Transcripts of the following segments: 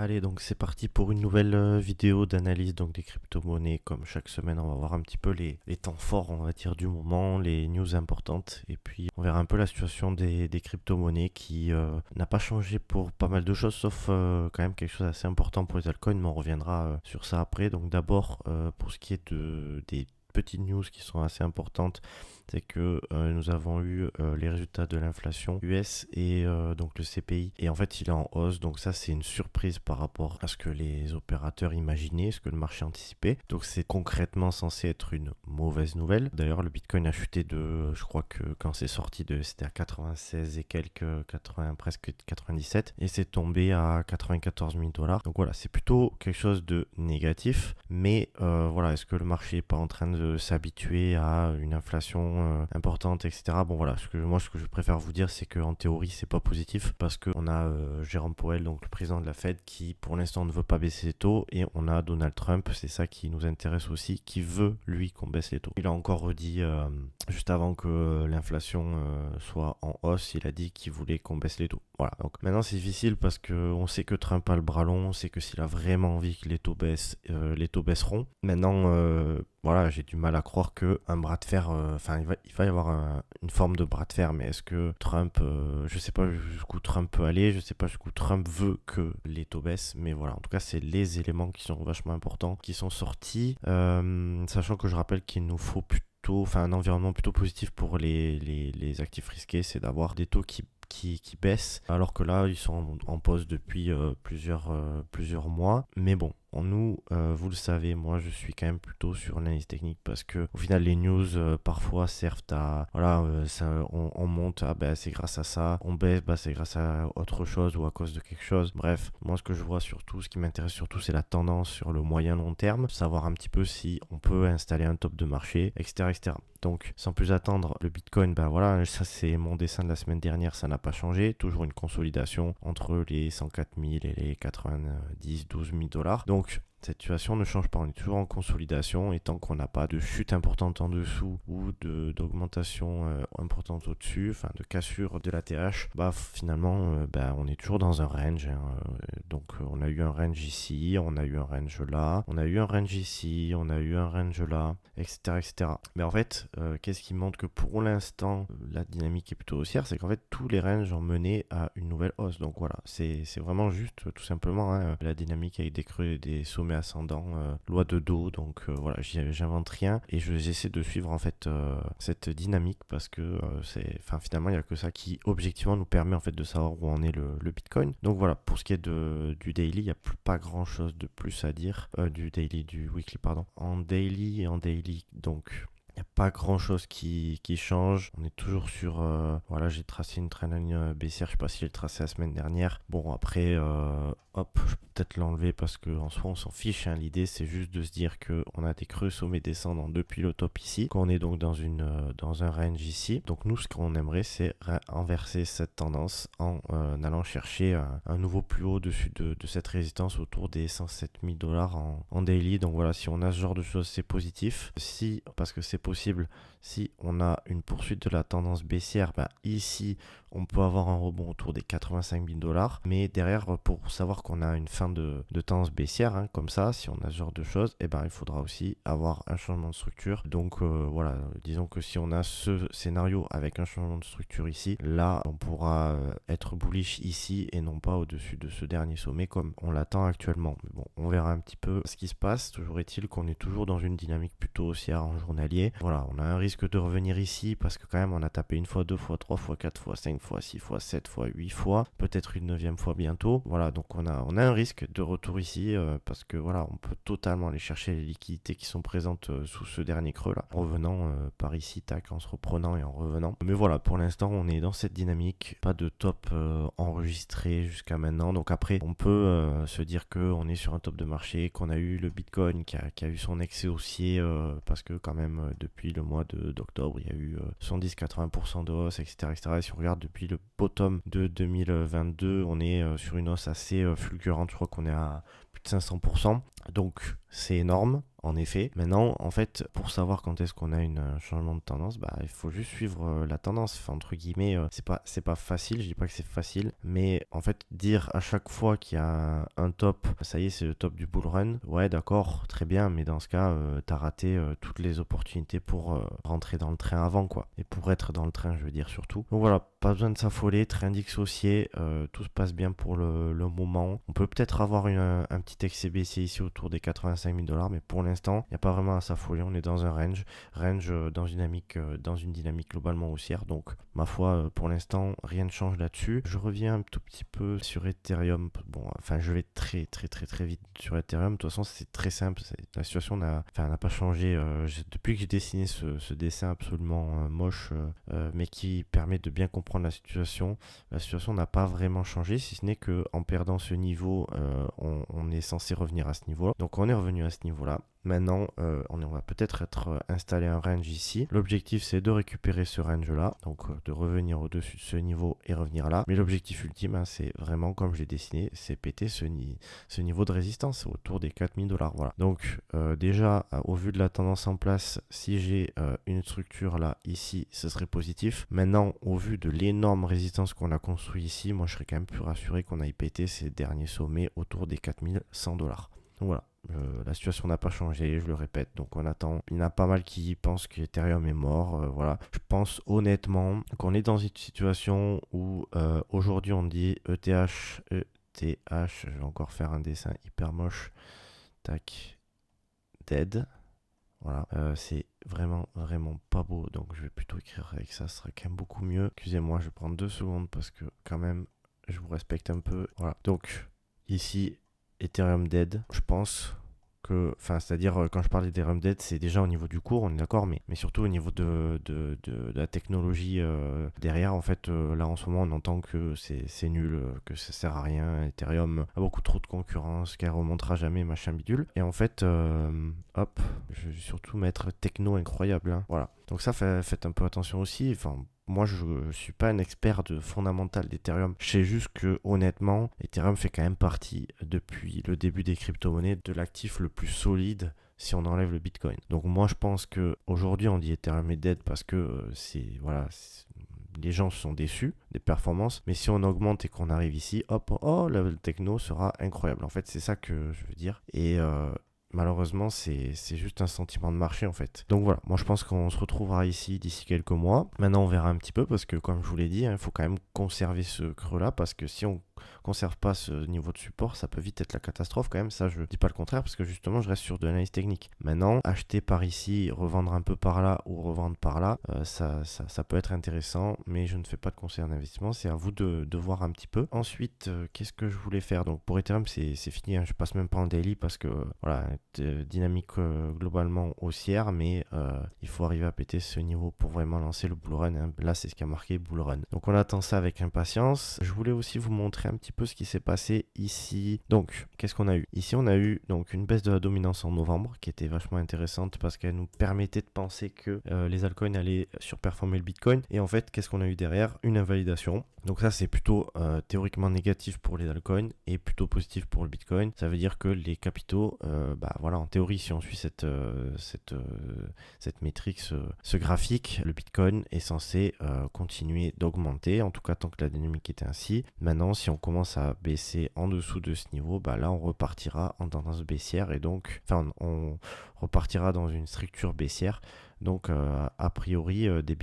Allez, donc c'est parti pour une nouvelle vidéo d'analyse donc des crypto-monnaies. Comme chaque semaine, on va voir un petit peu les temps forts, on va dire, du moment, les news importantes. Et puis, on verra un peu la situation des crypto-monnaies qui n'a pas changé pour pas mal de choses, sauf quand même quelque chose d'assez important pour les altcoins, mais on reviendra sur ça après. Donc d'abord, pour ce qui est des petites news qui sont assez importantes, c'est que nous avons eu les résultats de l'inflation US et donc le CPI, et en fait il est en hausse, donc ça c'est une surprise par rapport à ce que les opérateurs imaginaient, ce que le marché anticipait. Donc c'est concrètement censé être une mauvaise nouvelle. D'ailleurs le Bitcoin a chuté je crois que quand c'est sorti c'était à 96 et quelques, 80, presque 97, et c'est tombé à 94 000 $. Donc voilà, c'est plutôt quelque chose de négatif, mais voilà, est-ce que le marché est pas en train de s'habituer à une inflation importante, etc. Bon voilà, ce que je préfère vous dire, c'est qu'en théorie c'est pas positif, parce qu'on a Jérôme Powell, donc le président de la Fed, qui pour l'instant ne veut pas baisser les taux, et on a Donald Trump, c'est ça qui nous intéresse aussi, qui veut lui qu'on baisse les taux. Il a encore redit juste avant que l'inflation soit en hausse, il a dit qu'il voulait qu'on baisse les taux. Voilà, donc maintenant c'est difficile parce qu'on sait que Trump a le bras long, on sait que s'il a vraiment envie que les taux baissent, les taux baisseront. Maintenant, voilà, j'ai du mal à croire qu'un bras de fer, il va y avoir une forme de bras de fer, mais est-ce que Trump, je sais pas jusqu'où Trump peut aller, je sais pas jusqu'où Trump veut que les taux baissent, mais voilà, en tout cas c'est les éléments qui sont vachement importants, qui sont sortis, sachant que je rappelle qu'il nous faut un environnement plutôt positif pour les actifs risqués, c'est d'avoir des taux qui baissent, alors que là ils sont en pause depuis plusieurs mois. Mais bon, nous, vous le savez, moi je suis quand même plutôt sur l'analyse technique, parce que au final les news parfois servent à on monte, c'est grâce à ça, on baisse, c'est grâce à autre chose ou à cause de quelque chose. Bref, moi ce que je vois surtout, ce qui m'intéresse surtout, c'est la tendance sur le moyen long terme, savoir un petit peu si on peut installer un top de marché, etc. Donc sans plus attendre, le Bitcoin, voilà, ça c'est mon dessin de la semaine dernière, ça n'a pas changé, toujours une consolidation entre les 104 000 et les 12 000 $. Donc cette situation ne change pas, on est toujours en consolidation, et tant qu'on n'a pas de chute importante en dessous ou d'augmentation importante au-dessus, enfin de cassure de la TH, finalement on est toujours dans un range, hein. Donc on a eu un range ici, on a eu un range là, on a eu un range ici, on a eu un range là, etc. Mais en fait, qu'est-ce qui montre que pour l'instant la dynamique est plutôt haussière, c'est qu'en fait tous les ranges ont mené à une nouvelle hausse. Donc voilà, c'est vraiment juste tout simplement, hein, la dynamique avec des creux et des sommets ascendants, loi de dos. Donc voilà, j'invente rien, et j'essaie de suivre en fait cette dynamique, parce que finalement il n'y a que ça qui objectivement nous permet en fait de savoir où en est le Bitcoin. Donc voilà, pour ce qui est du daily, il n'y a pas grand chose de plus à dire, du weekly pardon. En daily, donc il n'y a pas grand chose qui change. On est toujours sur voilà, j'ai tracé une trendline baissière, je sais pas si j'ai le tracé la semaine dernière. Bon, après hop, je peux peut-être l'enlever parce qu'en soi on s'en fiche, hein. L'idée c'est juste de se dire que on a des creux sommets descendants depuis le top ici, qu'on est donc dans un range ici. Donc nous, ce qu'on aimerait, c'est renverser cette tendance en allant chercher un nouveau plus haut dessus de cette résistance autour des 107 000 $ en daily. Donc voilà, si on a ce genre de choses, c'est positif. Parce que c'est possible, si on a une poursuite de la tendance baissière, ici on peut avoir un rebond autour des 85 000 $. Mais derrière, pour savoir qu'on a une fin de tendance baissière, hein, comme ça, si on a ce genre de choses, il faudra aussi avoir un changement de structure. Donc voilà, disons que si on a ce scénario avec un changement de structure ici, là on pourra être bullish ici et non pas au-dessus de ce dernier sommet comme on l'attend actuellement. Mais bon, on verra un petit peu ce qui se passe. Toujours est-il qu'on est toujours dans une dynamique plutôt haussière en journalier. Voilà, on a un risque de revenir ici parce que quand même on a tapé une fois, deux fois, trois fois, quatre fois, 5 fois, 6 fois, 7 fois, 8 fois, peut-être une 9e fois bientôt. Voilà, donc on a un risque de retour ici parce que voilà, on peut totalement aller chercher les liquidités qui sont présentes sous ce dernier creux là, en revenant par ici, tac, en se reprenant et en revenant. Mais voilà, pour l'instant on est dans cette dynamique, pas de top enregistré jusqu'à maintenant. Donc après on peut se dire qu'on est sur un top de marché, qu'on a eu le Bitcoin qui a eu son excès haussier parce que quand même depuis le mois d'octobre il y a eu 70-80% de hausse, etc. Et si on regarde depuis le bottom de 2022, on est sur une hausse assez fulgurante. Je crois qu'on est à plus de 500%, donc c'est énorme. en effet. Maintenant, en fait, pour savoir quand est-ce qu'on a un changement de tendance, bah, il faut juste suivre la tendance. Enfin, entre guillemets, c'est pas facile, je dis pas que c'est facile, mais en fait, dire à chaque fois qu'il y a un top, ça y est, c'est le top du bull run, ouais, d'accord, très bien, mais dans ce cas, t'as raté toutes les opportunités pour rentrer dans le train avant, quoi. Et pour être dans le train, je veux dire, surtout. Donc voilà, pas besoin de s'affoler, train dissocié, tout se passe bien pour le moment. On peut peut-être avoir un petit excès baissier ici autour des 85 000 $, mais pour l'instant, il n'y a pas vraiment à s'affoler. On est dans un range dans une dynamique globalement haussière. Donc, ma foi, pour l'instant, rien ne change là-dessus. Je reviens un tout petit peu sur Ethereum. Bon, enfin, je vais très vite sur Ethereum. De toute façon, c'est très simple. La situation n'a pas changé. Depuis que j'ai dessiné ce dessin absolument moche, mais qui permet de bien comprendre la situation n'a pas vraiment changé, si ce n'est qu'en perdant ce niveau, on est censé revenir à ce niveau-là. Donc on est revenu à ce niveau-là. Maintenant, on va peut-être être installé un range ici. L'objectif, c'est de récupérer ce range-là, donc de revenir au-dessus de ce niveau et revenir là. Mais l'objectif ultime, hein, c'est vraiment, comme je l'ai dessiné, c'est péter ce niveau de résistance autour des 4 000 $. Voilà. Donc déjà, au vu de la tendance en place, si j'ai une structure là, ici, ce serait positif. Maintenant, au vu de l'énorme résistance qu'on a construit ici, moi, je serais quand même plus rassuré qu'on aille péter ces derniers sommets autour des 4 100 $. Donc voilà. La situation n'a pas changé, je le répète, donc on attend. Il y en a pas mal qui pensent que Ethereum est mort, voilà. Je pense honnêtement qu'on est dans une situation où aujourd'hui on dit ETH, je vais encore faire un dessin hyper moche, tac, dead, voilà, c'est vraiment pas beau, donc je vais plutôt écrire avec ça, ce sera quand même beaucoup mieux. Excusez-moi, je vais prendre 2 secondes parce que quand même, je vous respecte un peu, voilà. Donc ici, Ethereum dead, je pense que, enfin, c'est-à-dire quand je parle d'Ethereum dead, c'est déjà au niveau du cours, on est d'accord, mais surtout au niveau de la technologie derrière. En fait, là en ce moment, on entend que c'est nul, que ça sert à rien. Ethereum a beaucoup trop de concurrence, qu'elle remontera jamais, machin bidule. Et en fait, hop, je vais surtout mettre techno incroyable, hein. Voilà. Donc ça, faites un peu attention aussi. Enfin, moi, je ne suis pas un expert de fondamental d'Ethereum. Je sais juste que, honnêtement, Ethereum fait quand même partie, depuis le début des crypto-monnaies, de l'actif le plus solide si on enlève le Bitcoin. Donc moi, je pense qu'aujourd'hui, on dit Ethereum est dead parce que les gens sont déçus des performances. Mais si on augmente et qu'on arrive ici, hop, oh, le techno sera incroyable. En fait, c'est ça que je veux dire. Et malheureusement, c'est juste un sentiment de marché en fait. Donc voilà, moi je pense qu'on se retrouvera ici d'ici quelques mois. Maintenant, on verra un petit peu parce que, comme je vous l'ai dit, il faut quand même conserver ce creux-là parce que si on conserve pas ce niveau de support, ça peut vite être la catastrophe quand même. Ça, je dis pas le contraire parce que justement, je reste sur de l'analyse technique. Maintenant, acheter par ici, revendre un peu par là ou revendre par là, ça peut être intéressant, mais je ne fais pas de conseil en investissement. C'est à vous de voir un petit peu. Ensuite, qu'est-ce que je voulais faire? Donc pour Ethereum, c'est fini, hein. Je passe même pas en daily parce que voilà, dynamique globalement haussière, mais il faut arriver à péter ce niveau pour vraiment lancer le bull run, hein. Là, c'est ce qui a marqué bull run. Donc on attend ça avec impatience. Je voulais aussi vous montrer un petit peu ce qui s'est passé ici. Donc, qu'est-ce qu'on a eu? Ici, on a eu donc une baisse de la dominance en novembre qui était vachement intéressante parce qu'elle nous permettait de penser que les altcoins allaient surperformer le Bitcoin. Et en fait, qu'est-ce qu'on a eu derrière? Une invalidation. Donc ça, c'est plutôt théoriquement négatif pour les altcoins et plutôt positif pour le Bitcoin. Ça veut dire que les capitaux, voilà, en théorie, si on suit cette métrique, ce graphique, le Bitcoin est censé continuer d'augmenter, en tout cas tant que la dynamique est ainsi. Maintenant, si on commence à baisser en dessous de ce niveau, bah là, on repartira en tendance baissière et donc, enfin, on repartira dans une structure baissière. Donc, a priori, des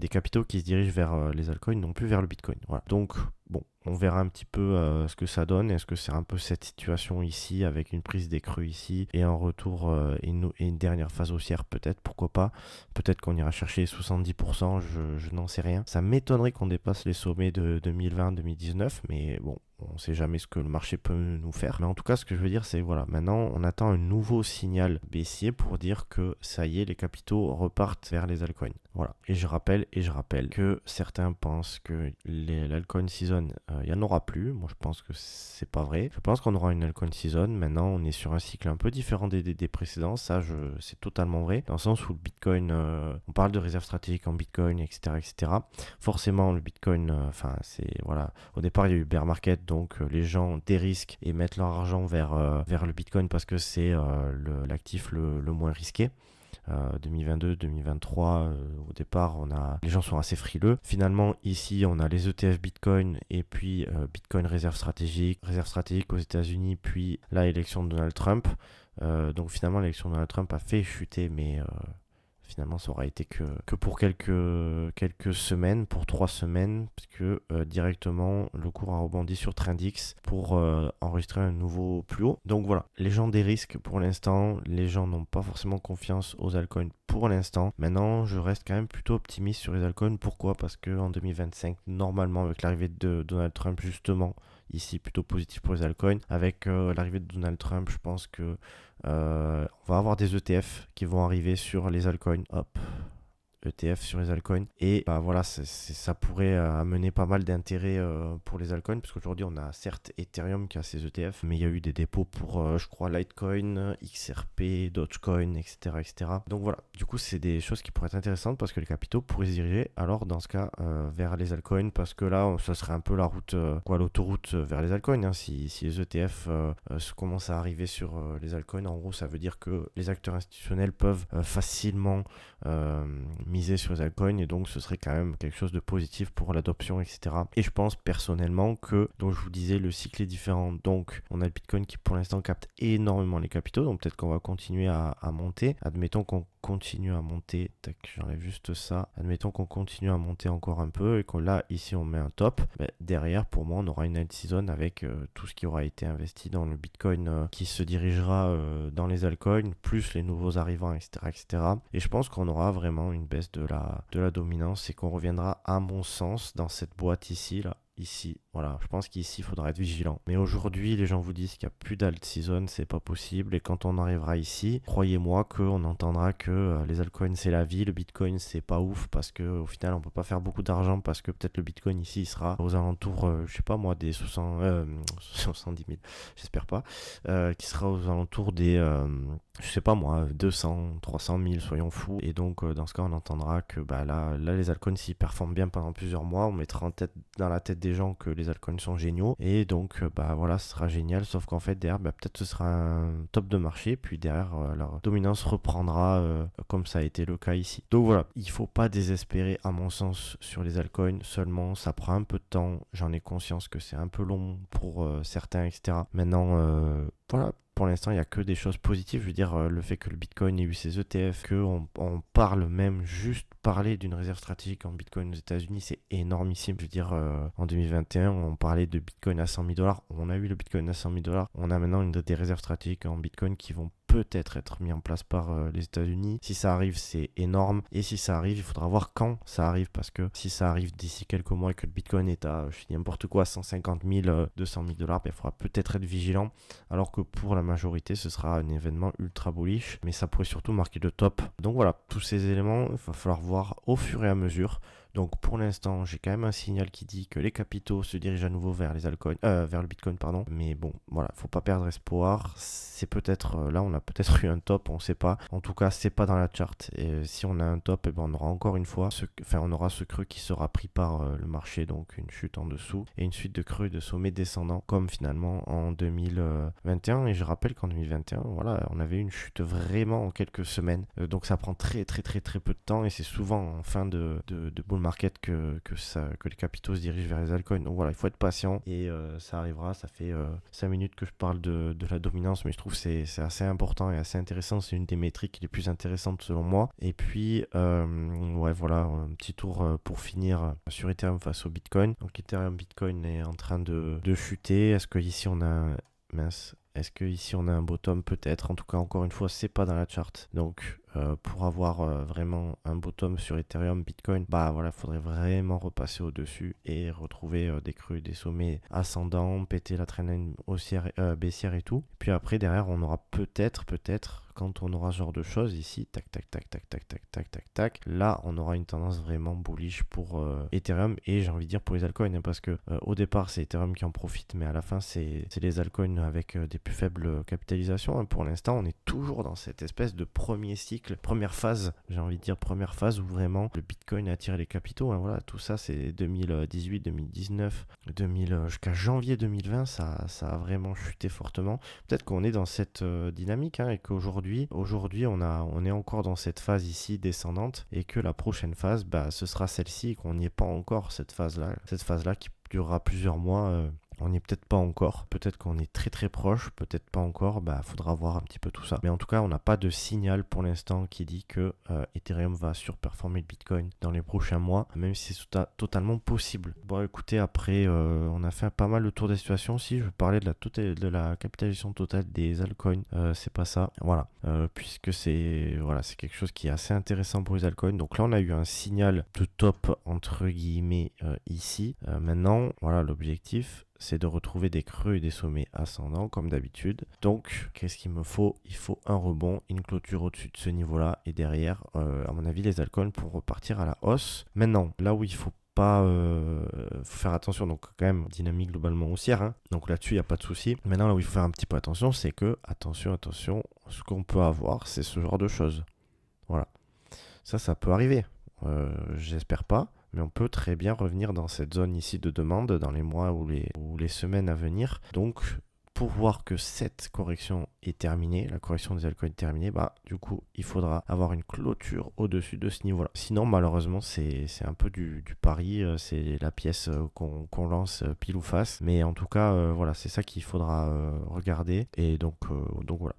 capitaux qui se dirigent vers les altcoins, non plus vers le Bitcoin. Voilà. Donc, bon, on verra un petit peu ce que ça donne. Est-ce que c'est un peu cette situation ici, avec une prise des creux ici, et un retour et une dernière phase haussière peut-être, pourquoi pas. Peut-être qu'on ira chercher 70%, je n'en sais rien. Ça m'étonnerait qu'on dépasse les sommets de 2020-2019, mais bon, on ne sait jamais ce que le marché peut nous faire. Mais en tout cas, ce que je veux dire, c'est voilà, maintenant, on attend un nouveau signal baissier pour dire que ça y est, les capitaux repartent vers les altcoins. Voilà. Et je rappelle que certains pensent que l'alcoin season, il n'y en aura plus. Moi, je pense que c'est pas vrai. Je pense qu'on aura une alcoin season. Maintenant, on est sur un cycle un peu différent des précédents. Ça, c'est totalement vrai. Dans le sens où le Bitcoin, on parle de réserve stratégique en Bitcoin, etc., etc. Forcément, le Bitcoin, c'est, voilà. Au départ, il y a eu bear market, donc les gens dérisquent et mettent leur argent vers le Bitcoin parce que c'est l'actif le moins risqué. 2022, 2023, au départ, les gens sont assez frileux. Finalement, ici, on a les ETF Bitcoin et puis Bitcoin réserve stratégique aux États-Unis, puis l'élection de Donald Trump. Donc finalement, l'élection de Donald Trump a fait chuter, mais finalement, ça aura été que pour quelques semaines, pour 3 semaines, puisque directement, le cours a rebondi sur Trendix pour enregistrer un nouveau plus haut. Donc voilà, les gens dérisquent pour l'instant, les gens n'ont pas forcément confiance aux altcoins pour l'instant. Maintenant, je reste quand même plutôt optimiste sur les altcoins. Pourquoi ? Parce qu'en 2025, normalement, avec l'arrivée de Donald Trump, justement, ici plutôt positif pour les altcoins, avec l'arrivée de Donald Trump, je pense que on va avoir des ETF qui vont arriver sur les altcoins. Hop, ETF sur les altcoins. Et voilà, ça pourrait amener pas mal d'intérêt pour les altcoins, parce qu'aujourd'hui, on a certes Ethereum qui a ses ETF, mais il y a eu des dépôts pour, je crois, Litecoin, XRP, Dogecoin, etc., etc. Donc voilà, du coup, c'est des choses qui pourraient être intéressantes parce que les capitaux pourraient se diriger, alors dans ce cas, vers les altcoins, parce que là, ça serait un peu la route, l'autoroute vers les altcoins. Hein. Si les ETF commencent à arriver sur les altcoins, en gros, ça veut dire que les acteurs institutionnels peuvent facilement miser sur les altcoins, et donc ce serait quand même quelque chose de positif pour l'adoption, etc. Et je pense personnellement que, donc je vous disais, le cycle est différent. Donc on a le Bitcoin qui pour l'instant capte énormément les capitaux, donc peut-être qu'on va continuer à monter. Admettons qu'on continue à monter, tac, j'enlève juste ça, admettons qu'on continue à monter encore un peu et qu'on là ici on met un top, derrière pour moi on aura une alt season avec tout ce qui aura été investi dans le Bitcoin qui se dirigera dans les altcoins, plus les nouveaux arrivants, etc., etc. Et je pense qu'on aura vraiment une baisse de la dominance et qu'on reviendra, à mon sens, dans cette boîte ici, là. Ici, voilà, je pense qu'ici il faudra être vigilant. Mais aujourd'hui, les gens vous disent qu'il n'y a plus d'alt season, c'est pas possible. Et quand on arrivera ici, croyez-moi qu'on entendra que les altcoins c'est la vie, le Bitcoin c'est pas ouf parce qu'au final on peut pas faire beaucoup d'argent parce que peut-être le Bitcoin ici il sera aux alentours, je sais pas moi, des 70 000, j'espère pas, qui sera aux alentours des, je sais pas moi, 200, 300 000, soyons fous. Et donc dans ce cas on entendra que là les altcoins s'ils performent bien pendant plusieurs mois, on mettra dans la tête des gens que les altcoins sont géniaux, et donc voilà, ce sera génial, sauf qu'en fait derrière peut-être ce sera un top de marché, puis derrière leur dominance reprendra comme ça a été le cas ici. Donc voilà, il faut pas désespérer à mon sens sur les altcoins, seulement ça prend un peu de temps, j'en ai conscience que c'est un peu long pour certains, etc. Maintenant voilà, pour l'instant, il n'y a que des choses positives. Je veux dire, le fait que le Bitcoin ait eu ses ETF, qu'on parle même, juste parler d'une réserve stratégique en Bitcoin aux États-Unis, c'est énormissime. Je veux dire, en 2021, on parlait de Bitcoin à 100 000 $. On a eu le Bitcoin à 100 000 $. On a maintenant des réserves stratégiques en Bitcoin qui vont peut-être être mis en place par les États-Unis. Si ça arrive, c'est énorme. Et si ça arrive, il faudra voir quand ça arrive, parce que si ça arrive d'ici quelques mois et que le Bitcoin est à, je dis n'importe quoi, 150 000, 200 000 $, il faudra peut-être être vigilant. Alors que pour la majorité, ce sera un événement ultra bullish, mais ça pourrait surtout marquer le top. Donc voilà, tous ces éléments, il va falloir voir au fur et à mesure. Donc pour l'instant, j'ai quand même un signal qui dit que les capitaux se dirigent à nouveau vers les altcoins, vers le Bitcoin, pardon. Mais bon, voilà, faut pas perdre espoir. C'est peut-être là, on a peut-être eu un top, on sait pas. En tout cas, c'est pas dans la charte. Et si on a un top, on aura encore une fois, on aura ce creux qui sera pris par le marché, donc une chute en dessous et une suite de creux et de sommets descendants, comme finalement en 2021. Et je rappelle qu'en 2021, voilà, on avait une chute vraiment en quelques semaines. Donc ça prend très peu de temps, et c'est souvent en fin de bull market que les capitaux se dirigent vers les altcoins. Donc voilà, il faut être patient, et ça arrivera. Ça fait 5 minutes que je parle de la dominance, mais je trouve que c'est assez important et assez intéressant. C'est une des métriques les plus intéressantes selon moi. Et puis ouais, voilà, un petit tour pour finir sur Ethereum face au Bitcoin. Donc Ethereum Bitcoin est en train de chuter. Est-ce que ici on a Est-ce que ici on a un bottom? Peut-être. En tout cas, encore une fois, c'est pas dans la charte. Donc pour avoir vraiment un bottom sur Ethereum, Bitcoin, bah voilà, il faudrait vraiment repasser au-dessus et retrouver des creux, des sommets ascendants, péter la trendline haussière, baissière et tout. Puis après, derrière, on aura peut-être, quand on aura ce genre de choses ici, tac, tac, tac, tac, tac, tac, tac, tac, tac, là, on aura une tendance vraiment bullish pour Ethereum et j'ai envie de dire pour les altcoins, hein, parce que au départ, c'est Ethereum qui en profite, mais à la fin, c'est les altcoins avec des plus faibles capitalisations. Hein. Pour l'instant, on est toujours dans cette espèce de premier cycle, première phase, j'ai envie de dire première phase où vraiment le Bitcoin attire les capitaux. Hein. Voilà, tout ça, c'est 2018, 2019, 2000, jusqu'à janvier 2020, ça a vraiment chuté fortement. Peut-être qu'on est dans cette dynamique hein, et qu'aujourd'hui, on est encore dans cette phase ici descendante et que la prochaine phase, bah, ce sera celle-ci et qu'on n'y est pas encore cette phase-là qui durera plusieurs mois. On n'y est peut-être pas encore, peut-être qu'on est très très proche, peut-être pas encore, bah faudra voir un petit peu tout ça. Mais en tout cas, on n'a pas de signal pour l'instant qui dit que Ethereum va surperformer le Bitcoin dans les prochains mois, même si c'est totalement possible. Bon écoutez, après on a fait pas mal le tour des situations. Si je parlais de la capitalisation totale des altcoins, c'est pas ça, voilà, puisque c'est quelque chose qui est assez intéressant pour les altcoins. Donc là on a eu un signal de top entre guillemets ici. Maintenant, voilà l'objectif, c'est de retrouver des creux et des sommets ascendants comme d'habitude. Donc, qu'est-ce qu'il me faut? Il faut un rebond, une clôture au-dessus de ce niveau-là et derrière, à mon avis, les altcoins pour repartir à la hausse. Maintenant, là où il faut pas faut faire attention, donc quand même dynamique globalement haussière, hein. Donc là-dessus il n'y a pas de souci. Maintenant là où il faut faire un petit peu attention, c'est que attention, ce qu'on peut avoir, c'est ce genre de choses. Voilà, ça peut arriver, j'espère pas. Mais on peut très bien revenir dans cette zone ici de demande dans les mois ou les semaines à venir. Donc, pour voir que cette correction est terminée, la correction des altcoins est terminée, bah, du coup, il faudra avoir une clôture au-dessus de ce niveau-là. Sinon, malheureusement, c'est un peu du pari, c'est la pièce qu'on lance pile ou face. Mais en tout cas, voilà, c'est ça qu'il faudra regarder. Et donc voilà.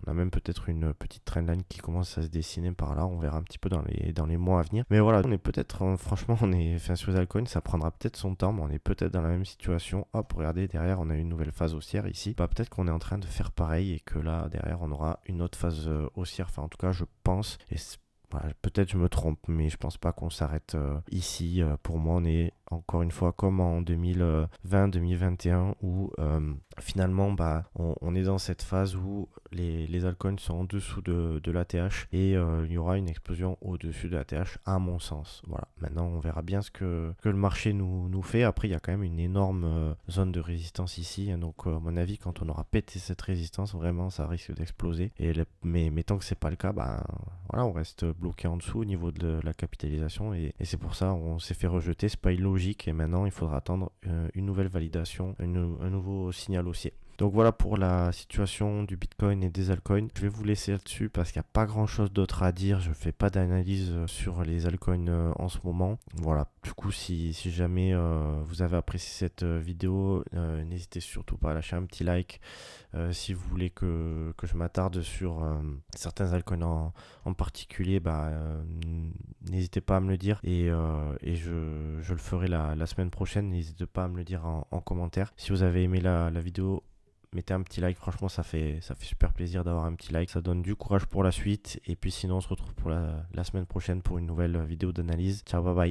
On a même peut-être une petite trendline qui commence à se dessiner par là. On verra un petit peu dans les mois à venir. Mais voilà, on est peut-être, franchement, sur les altcoins, ça prendra peut-être son temps, mais on est peut-être dans la même situation. Hop, regardez, derrière, on a une nouvelle phase haussière ici. Bah, peut-être qu'on est en train de faire pareil et que là, derrière, on aura une autre phase haussière. Enfin, en tout cas, je pense. Et voilà, peut-être je me trompe, mais je pense pas qu'on s'arrête ici. Pour moi, on est encore une fois comme en 2020-2021 où finalement bah, on est dans cette phase où les altcoins sont en dessous de l'ATH et il y aura une explosion au-dessus de l'ATH à mon sens. Voilà. Maintenant on verra bien ce que le marché nous fait. Après il y a quand même une énorme zone de résistance ici, hein, donc à mon avis quand on aura pété cette résistance vraiment ça risque d'exploser. Mais tant que c'est pas le cas, bah, voilà, on reste bloqué en dessous au niveau de la capitalisation et c'est pour ça on s'est fait rejeter, c'est pas illogique et maintenant il faudra attendre une nouvelle validation, un nouveau signal haussier. Donc voilà pour la situation du Bitcoin et des altcoins. Je vais vous laisser là-dessus parce qu'il n'y a pas grand-chose d'autre à dire. Je ne fais pas d'analyse sur les altcoins en ce moment. Voilà, du coup si jamais vous avez apprécié cette vidéo, n'hésitez surtout pas à lâcher un petit like. Si vous voulez que je m'attarde sur certains altcoins en particulier, bah, n'hésitez pas à me le dire et je le ferai la semaine prochaine. N'hésitez pas à me le dire en commentaire. Si vous avez aimé la vidéo, mettez un petit like, franchement ça fait super plaisir d'avoir un petit like, ça donne du courage pour la suite et puis sinon on se retrouve pour la semaine prochaine pour une nouvelle vidéo d'analyse. Ciao, bye bye.